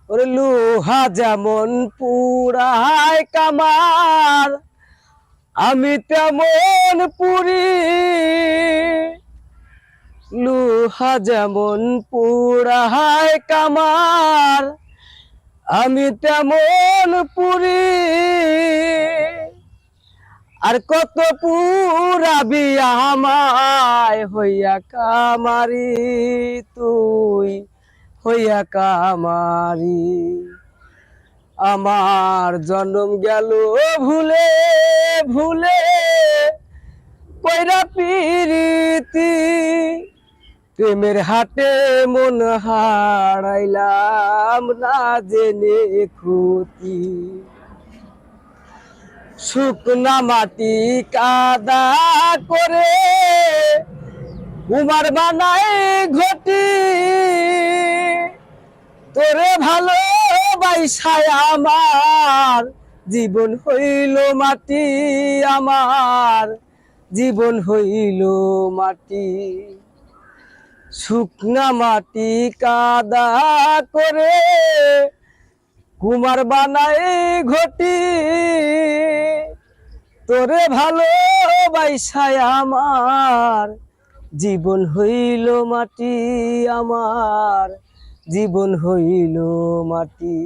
ওরে লোহা যেমন পুরায় কামার, আমি তেমন পুরি। লোহা যেমন পুরায় কামার, আমি তেমন পুরি। আর কত পুরাবি আমায় হইয়া কামারি, তুই হইয়া কামারি। আমার জন্ম গেল ভুলে ভুলে কইরা পিরিতি, প্রেমের হাটে মন হারাইলাম না জেনে ক্ষতি। শুকনা মাটি কাদা করে কুমার বানাই ঘটি, তোরে ভালোবাসায় আমার জীবন হইল মাটি, আমার জীবন হইল মাটি। শুকনা মাটি কাদা করে কুমার বানাই ঘটি, তোরে ভালোবাসায় আমার জীবন হইল মাটি, আমার জীবন হইল মাটি।